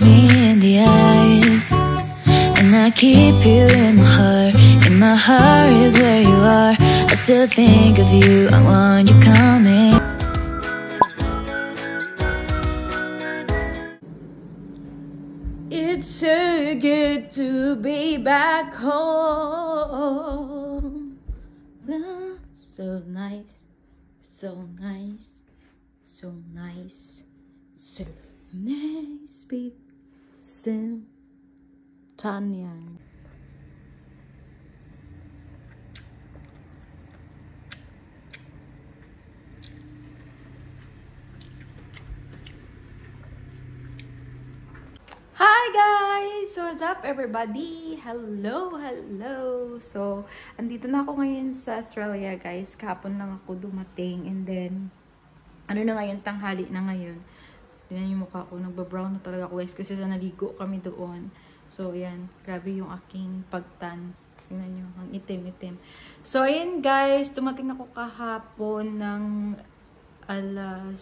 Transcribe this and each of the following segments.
me in the eyes, and I keep you in my heart. In my heart is where you are. I still think of you, I want you coming. It's so good to be back home. So nice, so nice, so nice, so nice, babe. So Tanya. Hi guys! What's up everybody? Hello! So, andito na ako ngayon sa Australia guys. Kahapon lang ako dumating and then, ano na ngayon, tanghali na ngayon. Tingnan yung mukha ko, nagbabrown na talaga ako guys kasi sa naligo kami doon. So, ayan, grabe yung aking pagtan. Tingnan nyo, ang itim-itim. So, ayan guys, dumating ako kahapon ng alas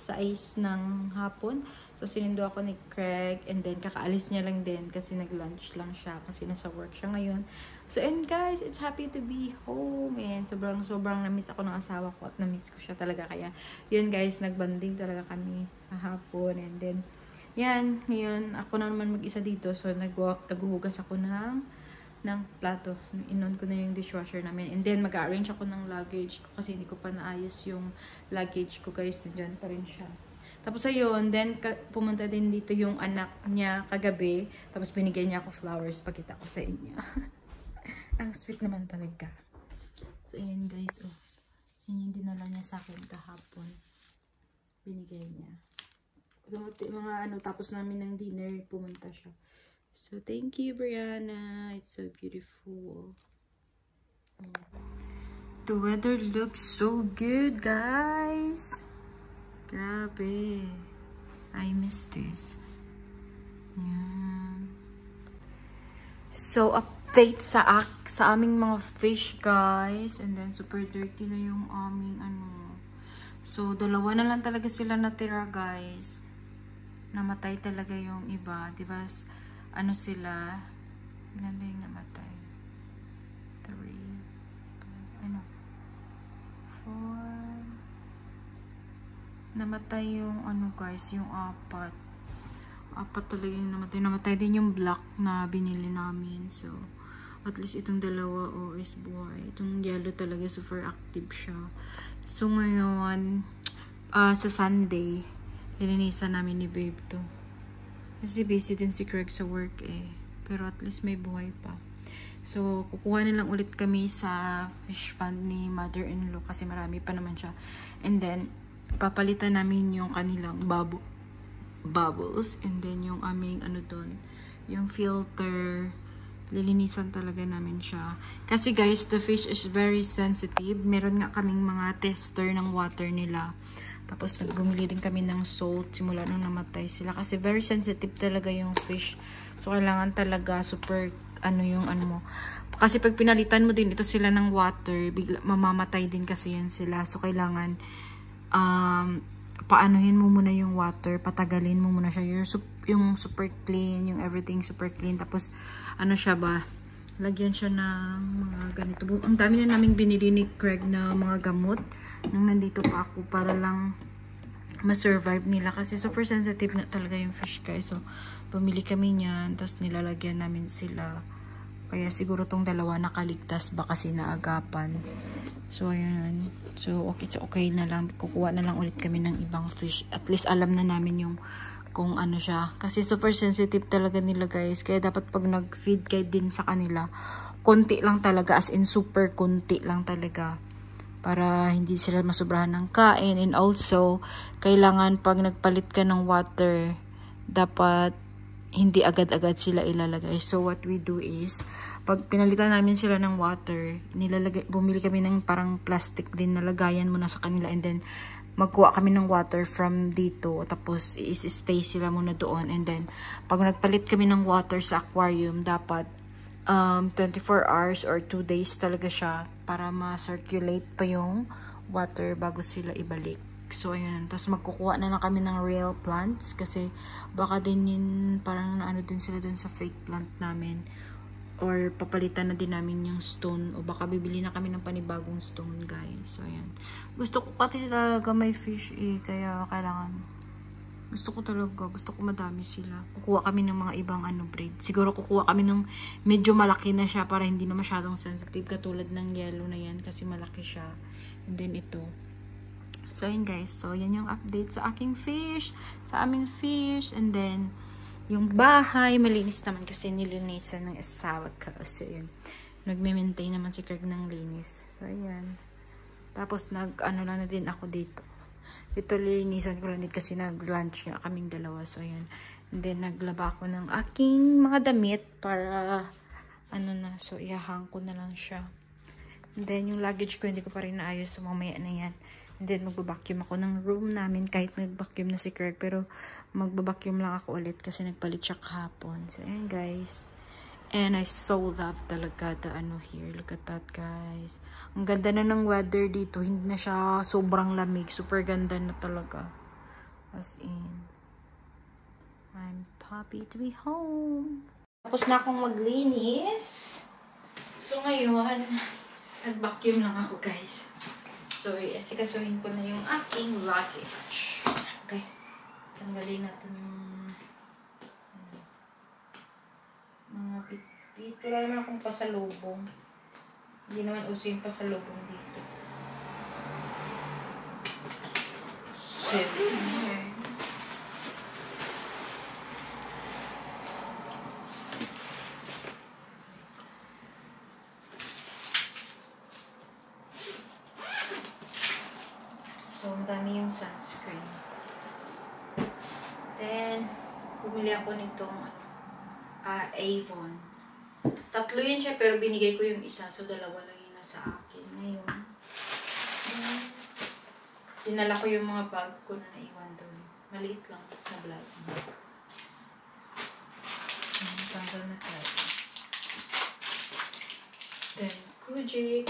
6 ng hapon. So, sinundo ako ni Craig and then kakaalis niya lang din kasi nag-lunch lang siya kasi nasa work siya ngayon. So, and guys, it's happy to be home and sobrang na-miss ako ng asawa ko at na-miss ko siya talaga. Kaya, yun guys, nagbanding talaga kami kahapon and then, yan, ngayon, ako na naman mag-isa dito. So, naghuhugas ako ng plato. Inon ko na yung dishwasher namin. And then, mag-arrange ako ng luggage ko kasi hindi ko pa naayos yung luggage ko guys. Nandiyan pa rin siya. Tapos ayun, then pumunta din dito yung anak niya kagabi. Tapos binigay niya ako flowers. Pakita ko sa inyo. Ang sweet naman talaga. So ayan guys, oh. Yan yung dinala niya sa akin kahapon. Binigay niya. Mga ano, tapos namin ng dinner, pumunta siya. So thank you Brianna. It's so beautiful. The weather looks so good guys. Grabe. I miss this. Yeah. So, update sa aming mga fish, guys. And then, super dirty na yung aming ano. So, dalawa na lang talaga sila natira, guys. Namatay talaga yung iba. Diba? Ano sila? Ilan ba yung namatay? 3, 4. Namatay yung ano guys, yung 4 talaga yung namatay. Namatay din yung black na binili namin. So, at least itong dalawa is buhay. Itong yellow talaga super active siya. So, ngayon, sa Sunday, lilinisan namin ni babe to. Kasi busy din si Craig sa work eh. Pero at least may buhay pa. So, kukuha na lang ulit kami sa fish fund ni mother-in-law kasi marami pa naman siya. And then, papalitan namin yung kanilang bubbles and then yung aming ano dun, yung filter, lilinisan talaga namin siya kasi guys, the fish is very sensitive. Meron nga kaming mga tester ng water nila, tapos nagbumili din kami ng salt simula nung namatay sila kasi very sensitive talaga yung fish. So kailangan talaga super ano yung ano mo, kasi pag pinalitan mo din ito sila ng water, bigla mamamatay din kasi yan sila. So kailangan paanuhin mo muna yung water, patagalin mo muna siya, yung super clean, yung everything super clean. Tapos ano siya ba, lagyan siya ng mga ganito. Ang dami na naming binili ni Craig na mga gamot nung nandito pa ako para lang ma-survive nila kasi super sensitive na talaga yung fish guys. So pumili kami niyan, tapos nilalagyan namin sila. Kaya siguro tong dalawa nakaligtas ba kasi naagapan. So, ayun. So, okay na lang. Kukuha na lang ulit kami ng ibang fish. At least alam na namin yung kung ano siya. Kasi super sensitive talaga nila guys. Kaya dapat pag nag-feed kayo din sa kanila, konti lang talaga. As in super konti lang talaga. Para hindi sila masubrahan ng kain. And also, kailangan pag nagpalit ka ng water, dapat hindi agad-agad sila ilalagay. So, what we do is, pag pinalitan namin sila ng water, bumili kami ng parang plastic din na lagayan muna sa kanila and then magkuha kami ng water from dito. Tapos, i-stay sila muna doon. And then, pag nagpalit kami ng water sa aquarium, dapat 24 hours or 2 days talaga siya para ma-circulate pa yung water bago sila ibalik. So, ayun. Tapos, magkukuha na lang kami ng real plants. Kasi, baka din yun, parang ano din sila dun sa fake plant namin. Or, papalitan na din namin yung stone. O, baka bibili na kami ng panibagong stone, guys. So, ayan. Gusto ko kasi talaga may fish eh. Kaya, kailangan... Gusto ko madami sila. Kukuha kami ng mga ibang breed. Siguro kukuha kami ng medyo malaki na siya para hindi na masyadong sensitive. Katulad ng yellow na yan kasi malaki siya. And then ito. So, yun guys. So, yan yung update sa aking fish. Sa aming fish. And then, yung bahay, malinis naman kasi nilinisan ng asawa ko. So, yun. Nagme-maintain naman si Craig ng linis. So, ayan. Tapos, lang na din ako dito. Ito, lilinisan ko lang din kasi nag-lunch nga kaming dalawa. So, ayan. And then, naglaba ko ng aking mga damit para, so, ihahang ko na lang siya. And then, yung luggage ko, hindi ko pa rin naayos. So, mamaya na yan. And then, magbabacuum ako ng room namin kahit nag-vacuum na si Craig. Pero, magbabacuum lang ako ulit kasi nagpalit siya kahapon. So, ayan, guys. And I so love talaga the here. Look at that, guys. Ang ganda na ng weather dito. Hindi na siya sobrang lamig. Super ganda na talaga. As in. I'm happy to be home. Tapos na akong maglinis. So, ngayon, nag-vacuum lang ako, guys. So, asikasuhin ko na yung aking luggage. Okay. Tanggalin natin yung mga pit. Wala naman akong pasalubong. Hindi naman uso yung pasalubong dito. So, madami yung sunscreen. Then, bumili ako nitong Avon. Tatlo yun siya, pero binigay ko yung isa. So, dalawa lang yun nasa akin. Ngayon, dinala ko yung mga bag ko na naiwan doon. Maliit lang na vlog. So, tanggal na tayo. Then, Kujik.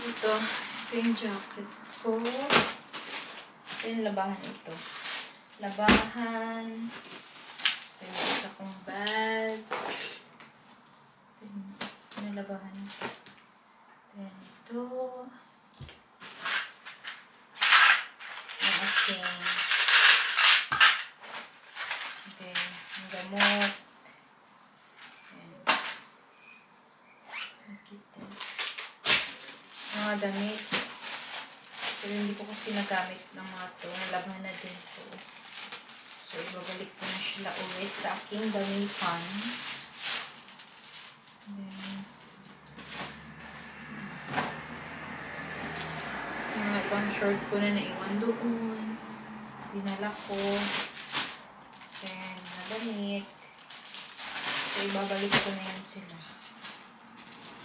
Ito yung jacket ko. Yung labahan ito. Labahan. Then, isa kong bag. Then, yung labahan. Then, ito. Yung aking. Then, yung gamot. Nakita. Mga damit. Pero hindi ko kasi nagamit ng mga to. Nalaban na din po. So, ibabalik ko na sila ulit sa aking gamitan. Then, yung mga ibang short ko na naiwan doon. Dinala ko. Then, nagamit. So, ibabalik ko na yan sila.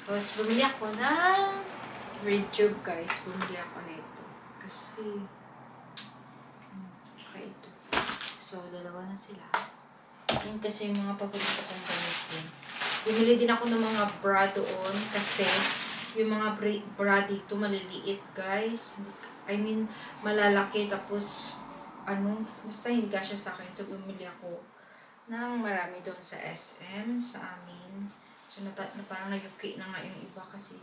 Tapos, bumili ako ng red tube, guys. Bumili ako na ito. Kasi, tsaka ito. So, dalawa na sila. Yan kasi yung mga paborito kong gamitin. Bumili din ako ng mga bra doon kasi yung mga bra dito maliliit, guys. I mean, malalaki. Tapos, basta hindi kasya sa akin. So, bumili ako ng marami doon sa SM, sa amin. So, parang nayuki na nga yung iba kasi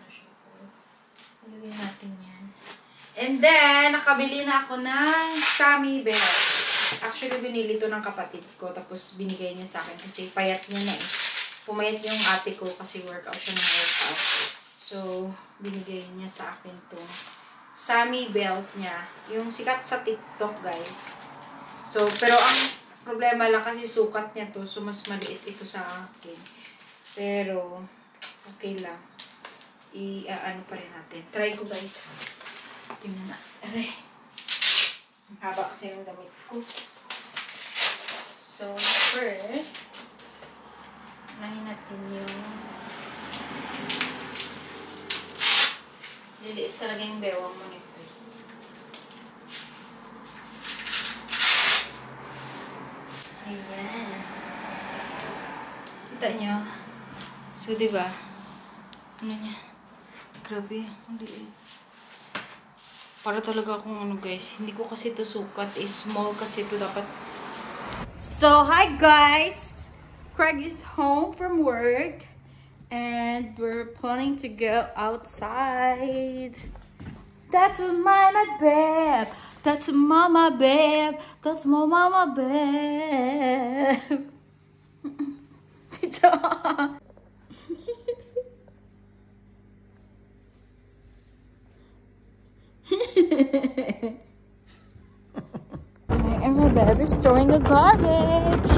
siya po. Ilagay natin yan. And then, nakabili na ako ng Sammy belt. Actually, binili to ng kapatid ko. Tapos, binigay niya sa akin kasi payat niya na eh. Pumayat yung ate ko kasi workout siya ng workout. So, binigay niya sa akin to. Sammy belt niya. Yung sikat sa TikTok, guys. So, pero ang problema lang kasi sukat niya to. So, mas maliit ito sa akin. Pero, okay lang. Ano pa rin natin. Try ko, guys. Tingnan na. Aray. Ang haba kasi ng damit ko. So, first, unahin natin yung liliit talaga yung bewang mo nito. Ayan. Kita nyo? So, di ba? Ano niya? Grabe, ang liit. Para talaga akong ano guys, hindi ko kasi ito sukat. Small kasi ito dapat. So, hi guys! Craig is home from work. And we're planning to go outside. That's my babe. That's mama babe. That's my mama babe. And my babe is throwing the garbage.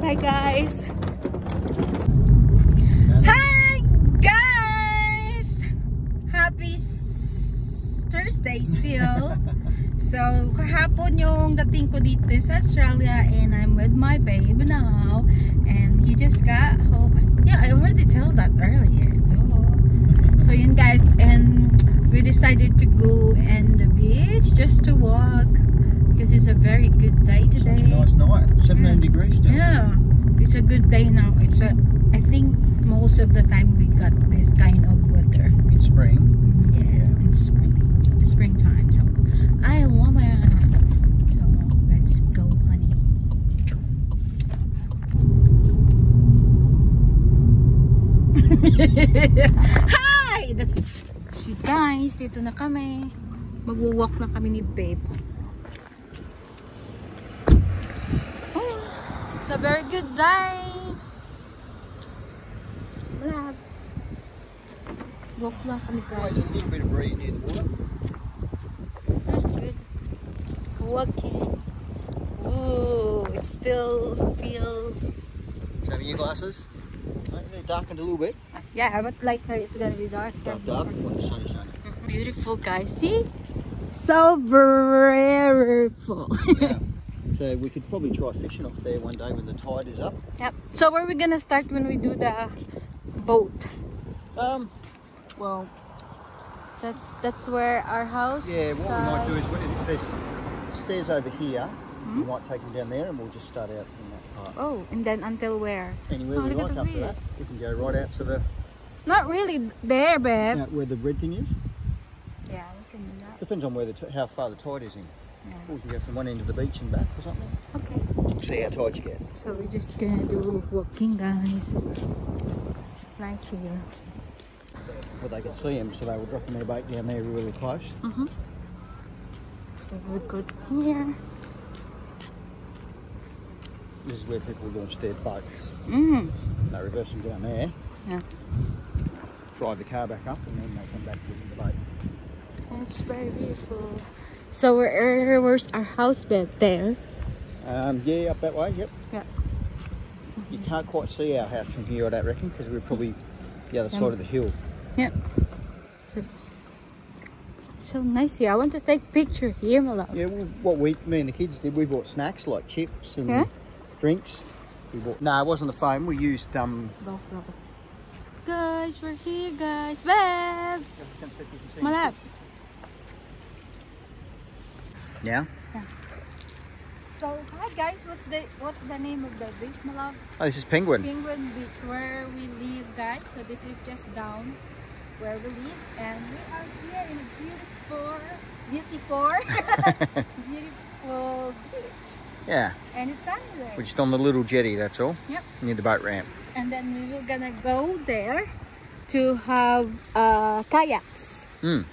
Bye guys. Hi guys. Happy Thursday still. So kahapon yung dating ko dito sa Australia and I'm with my babe now and he just got home. Yeah, I already told that earlier. So yun guys, and we decided to go in the beach just to walk because it's a very good day today. Such a nice night. 17 degrees still. Yeah, it's a good day now. I think most of the time we got this kind of weather. In spring. Yeah, in springtime. So I love it. So let's go, honey. Hi! That's it. So guys, dito na kami. Magwo-walk na kami ni babe. It's a very good day. Wala. Walk lang kami guys. Always a little bit of breeze near the water. That's good. Walking. Oh, it still feels. So have your glasses? They're darkened a little bit. Yeah, but later it's gonna be dark. Dark when the sun is shining. Beautiful guys. See? So beautiful. Yeah. So we could probably try fishing off there one day when the tide is up. Yep. So where are we gonna start when we do the boat? Well, that's where our house. yeah. What we might do is if there's stairs over here, Hmm? we might take them down there and we'll just start out in that part. Oh, and then until where? Anywhere Oh, we look at like the after view. that. We can go right out to the Not really there, babe. out where the red thing is. Yeah, we can do that. Depends on where how far the tide is in. Yeah. Or we can go from one end of the beach and back or something. Okay. See how tide you get. So we're just gonna do walking, guys. It's nice here. Well, they could see them, so they were dropping their bait down there really close. So we're good here. This is where people launch their boats. They reverse them down there, Yeah. drive the car back up, and then they come back with the boat. It's very beautiful. So where's our house, babe? There. Yeah, up that way, yep. Yeah. You can't quite see our house from here, I don't reckon, because we're probably the other side of the hill. Yep. So nice here. I want to take picture here, my love. Yeah, well, me and the kids did, we bought snacks like chips and drinks. We bought, no, it wasn't the phone, we used Guys, we're here, guys. Babe! My love. Yeah? Yeah. So, hi guys, what's the name of the beach, my love? Oh, this is Penguin. Penguin Beach, where we live, guys. So this is just down where we live, and we are here in a beautiful beach. Yeah, And it's sunny there. we're just on the little jetty, that's all. Yep. Near the boat ramp. And then we will gonna go there to have kayaks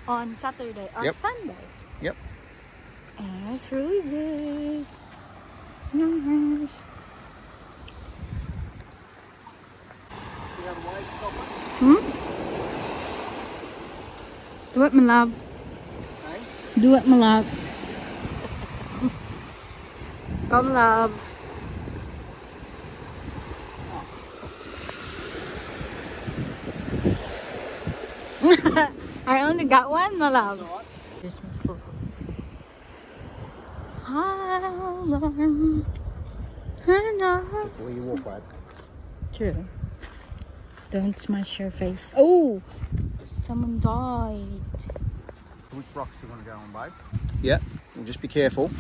on Saturday or Sunday. Yep. And it's really big. Nice. Do it, my love. Hey? Do it, my love. Come, love. I only got one, my love. Just alarm. Before you walk, babe. True. Don't smash your face. Oh, someone died. Which rocks do you want to go on, babe? Yep, well, just be careful.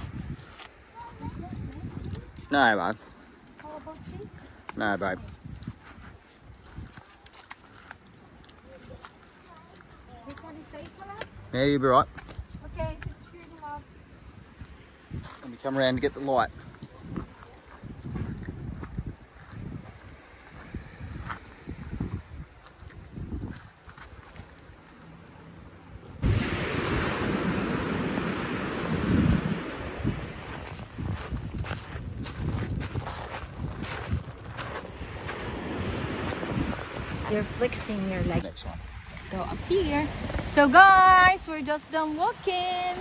No, babe. How about this? No, babe. Yeah, you'll be right. Okay, shoot him up. Let me come around to get the light. You're flexing your leg. Next one. Go up here. So guys, we're just done walking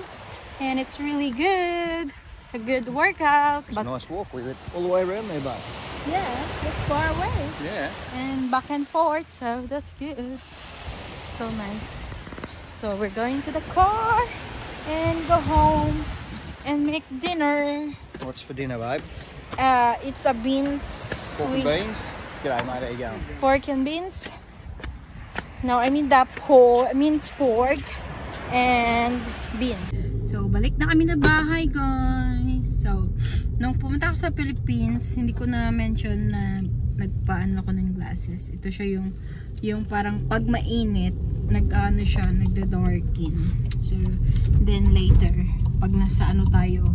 and it's really good. It's a good workout. It's a nice walk with it all the way around there, bud. Yeah, it's far away. Yeah. And back and forth, so that's good. So nice. So we're going to the car and go home and make dinner. What's for dinner, babe? It's a beans. Pork and beans? G'day, mate. How you going? Pork and beans. No, I mean that pork. I mean pork and bean. So balik na kami na bahay, guys. So nung pumunta ako sa Philippines, hindi ko na mention na nagpaano ako ng glasses. Ito siya yung parang pag mainit, nag-ano siya, nagda-darken. So then later, pag nasa ano tayo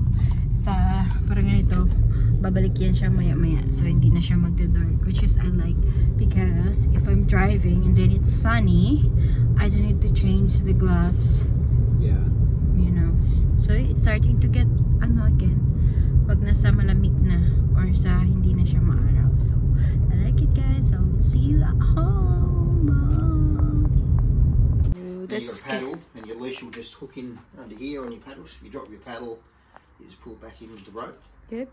sa parang ganito, babalik yan siya maya-maya. So hindi na siya magda-dark, which is I like because if I'm driving and then it's sunny, I don't need to change the glass. Yeah. You know. So it's starting to get ano again pag nasa malamig na or sa hindi na siya maaraw. So I like it, guys. So see you at home. That's good. Paddle and your leash will just hook in under here on your paddles. If you drop your paddle, you just pull it back in with the rope. Yep.